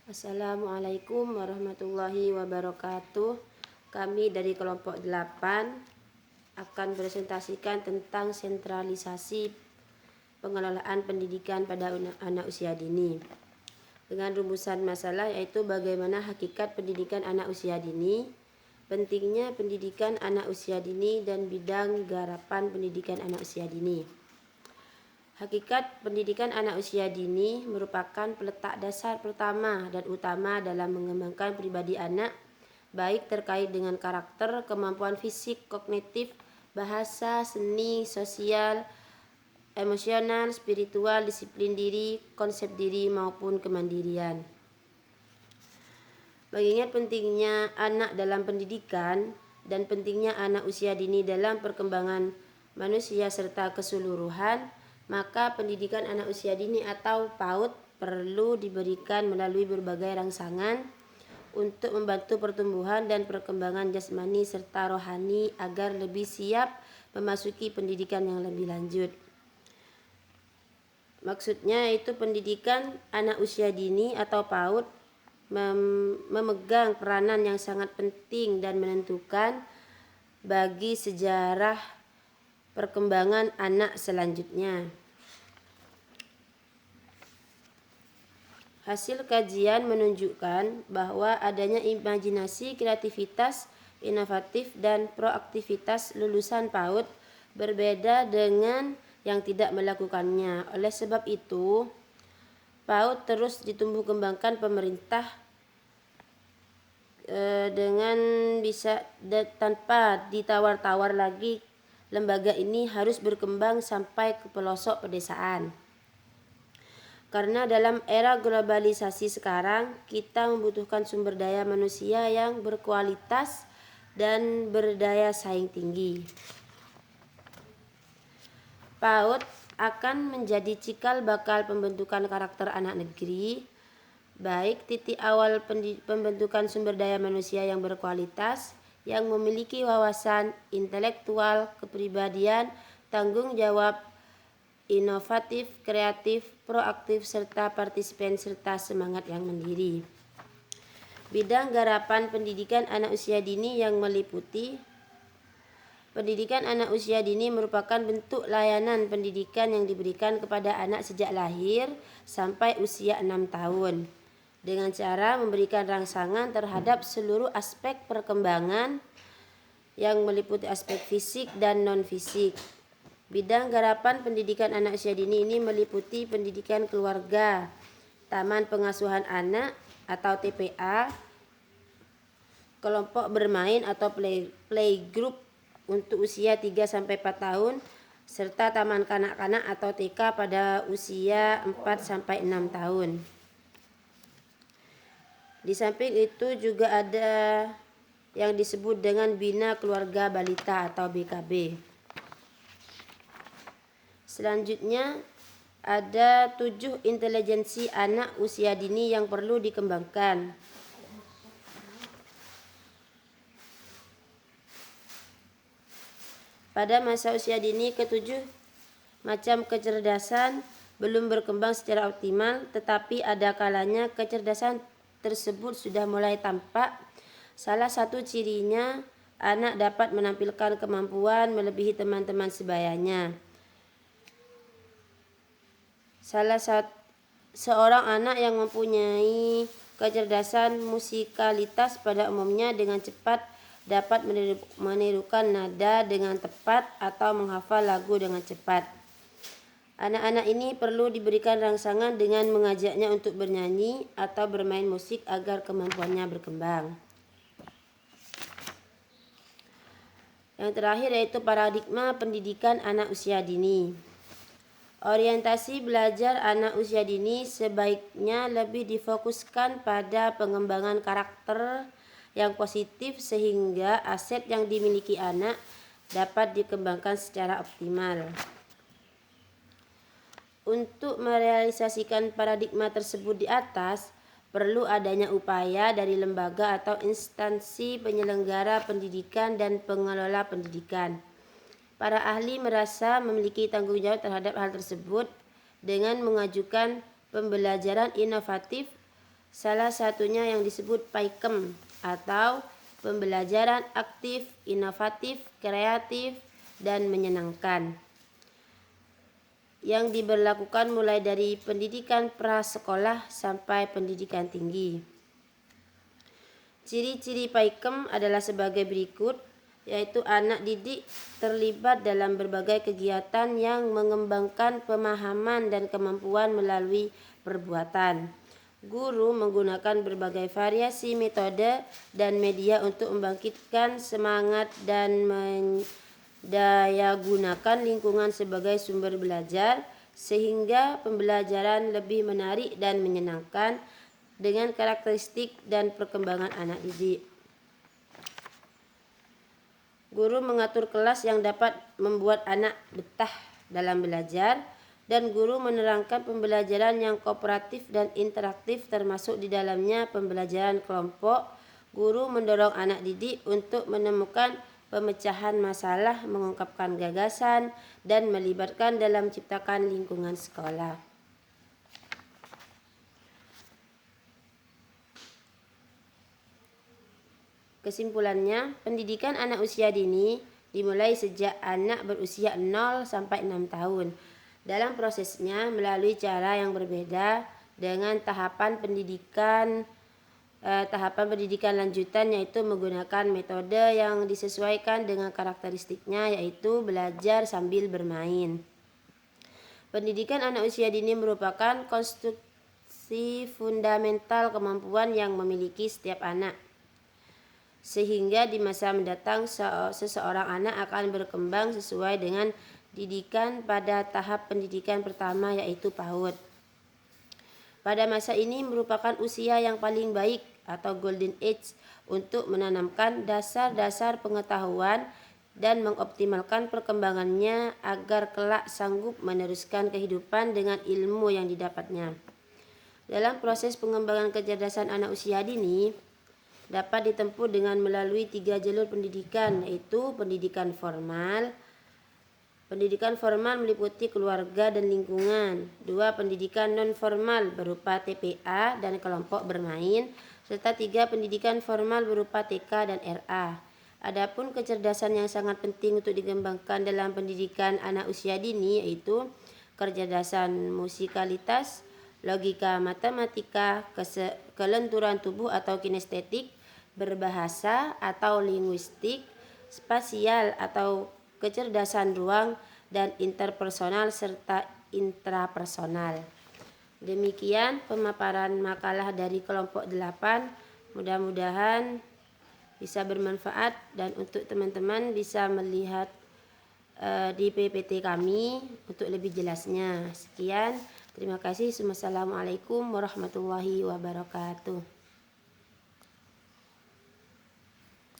Assalamualaikum warahmatullahi wabarakatuh. Kami dari kelompok 8 akan presentasikan tentang sentralisasi pengelolaan pendidikan pada anak usia dini. Dengan rumusan masalah yaitu bagaimana hakikat pendidikan anak usia dini, pentingnya pendidikan anak usia dini dan bidang garapan pendidikan anak usia dini. Hakikat pendidikan anak usia dini merupakan peletak dasar pertama dan utama dalam mengembangkan pribadi anak, baik terkait dengan karakter, kemampuan fisik, kognitif, bahasa, seni, sosial, emosional, spiritual, disiplin diri, konsep diri maupun kemandirian. Mengingat pentingnya anak dalam pendidikan dan pentingnya anak usia dini dalam perkembangan manusia serta keseluruhan, maka pendidikan anak usia dini atau PAUD perlu diberikan melalui berbagai rangsangan untuk membantu pertumbuhan dan perkembangan jasmani serta rohani agar lebih siap memasuki pendidikan yang lebih lanjut. Maksudnya itu pendidikan anak usia dini atau PAUD memegang peranan yang sangat penting dan menentukan bagi sejarah perkembangan anak selanjutnya. Hasil kajian menunjukkan bahwa adanya imajinasi, kreativitas, inovatif, dan proaktivitas lulusan PAUD berbeda dengan yang tidak melakukannya. Oleh sebab itu, PAUD terus ditumbuh kembangkan pemerintah dengan bisa tanpa ditawar-tawar lagi. Lembaga ini harus berkembang sampai ke pelosok pedesaan. Karena dalam era globalisasi sekarang, kita membutuhkan sumber daya manusia yang berkualitas dan berdaya saing tinggi. PAUD akan menjadi cikal bakal pembentukan karakter anak negeri, baik titik awal pembentukan sumber daya manusia yang berkualitas, yang memiliki wawasan intelektual, kepribadian, tanggung jawab, inovatif, kreatif, proaktif, serta partisipan serta semangat yang mandiri. Bidang garapan pendidikan anak usia dini yang meliputi pendidikan anak usia dini merupakan bentuk layanan pendidikan yang diberikan kepada anak sejak lahir sampai usia 6 tahun dengan cara memberikan rangsangan terhadap seluruh aspek perkembangan yang meliputi aspek fisik dan non-fisik. Bidang garapan pendidikan anak usia dini ini meliputi pendidikan keluarga, taman pengasuhan anak atau TPA, kelompok bermain atau playgroup untuk usia 3-4 tahun, serta taman kanak-kanak atau TK pada usia 4-6 tahun. Di samping itu juga ada yang disebut dengan Bina Keluarga Balita atau BKB. Selanjutnya ada 7 intelijensi anak usia dini yang perlu dikembangkan. Pada masa usia dini, ke-7 macam kecerdasan belum berkembang secara optimal, tetapi ada kalanya kecerdasan tersebut sudah mulai tampak. Salah satu cirinya, anak dapat menampilkan kemampuan melebihi teman-teman sebayanya. Seorang anak yang mempunyai kecerdasan musikalitas pada umumnya dengan cepat dapat menirukan nada dengan tepat atau menghafal lagu dengan cepat. Anak-anak ini perlu diberikan rangsangan dengan mengajaknya untuk bernyanyi atau bermain musik agar kemampuannya berkembang. Yang terakhir yaitu paradigma pendidikan anak usia dini. Orientasi belajar anak usia dini sebaiknya lebih difokuskan pada pengembangan karakter yang positif sehingga aset yang dimiliki anak dapat dikembangkan secara optimal. Untuk merealisasikan paradigma tersebut di atas, perlu adanya upaya dari lembaga atau instansi penyelenggara pendidikan dan pengelola pendidikan. Para ahli merasa memiliki tanggung jawab terhadap hal tersebut dengan mengajukan pembelajaran inovatif Salah satunya yang disebut PAIKEM atau pembelajaran aktif, inovatif, kreatif, dan menyenangkan, yang diberlakukan mulai dari pendidikan prasekolah sampai pendidikan tinggi. Ciri-ciri PAIKEM adalah sebagai berikut, yaitu anak didik terlibat dalam berbagai kegiatan yang mengembangkan pemahaman dan kemampuan melalui perbuatan. Guru menggunakan berbagai variasi metode dan media untuk membangkitkan semangat dan mendayagunakan lingkungan sebagai sumber belajar sehingga pembelajaran lebih menarik dan menyenangkan dengan karakteristik dan perkembangan anak didik. Guru mengatur kelas yang dapat membuat anak betah dalam belajar, dan guru menerangkan pembelajaran yang kooperatif dan interaktif termasuk di dalamnya pembelajaran kelompok. Guru mendorong anak didik untuk menemukan pemecahan masalah, mengungkapkan gagasan, dan melibatkan dalam menciptakan lingkungan sekolah. Kesimpulannya, pendidikan anak usia dini dimulai sejak anak berusia 0 sampai 6 tahun. Dalam prosesnya melalui cara yang berbeda dengan tahapan pendidikan lanjutan, yaitu menggunakan metode yang disesuaikan dengan karakteristiknya, yaitu belajar sambil bermain. Pendidikan anak usia dini merupakan konstruksi fundamental kemampuan yang memiliki setiap anak, sehingga di masa mendatang seseorang anak akan berkembang sesuai dengan didikan pada tahap pendidikan pertama, yaitu PAUD. Pada masa ini merupakan usia yang paling baik atau golden age untuk menanamkan dasar-dasar pengetahuan dan mengoptimalkan perkembangannya agar kelak sanggup meneruskan kehidupan dengan ilmu yang didapatnya. Dalam proses pengembangan kecerdasan anak usia dini dapat ditempuh dengan melalui 3 jalur pendidikan, yaitu pendidikan formal. Pendidikan formal meliputi keluarga dan lingkungan. 2. Pendidikan non-formal berupa TPA dan kelompok bermain. Serta 3. Pendidikan formal berupa TK dan RA. Adapun kecerdasan yang sangat penting untuk dikembangkan dalam pendidikan anak usia dini yaitu kecerdasan musikalitas, logika matematika, kelenturan tubuh atau kinestetik, berbahasa atau linguistik, spasial atau kecerdasan ruang, dan interpersonal serta intrapersonal. Demikian pemaparan makalah dari kelompok 8. Mudah-mudahan bisa bermanfaat dan untuk teman-teman bisa melihat di PPT kami untuk lebih jelasnya. Sekian, terima kasih. Wassalamualaikum warahmatullahi wabarakatuh.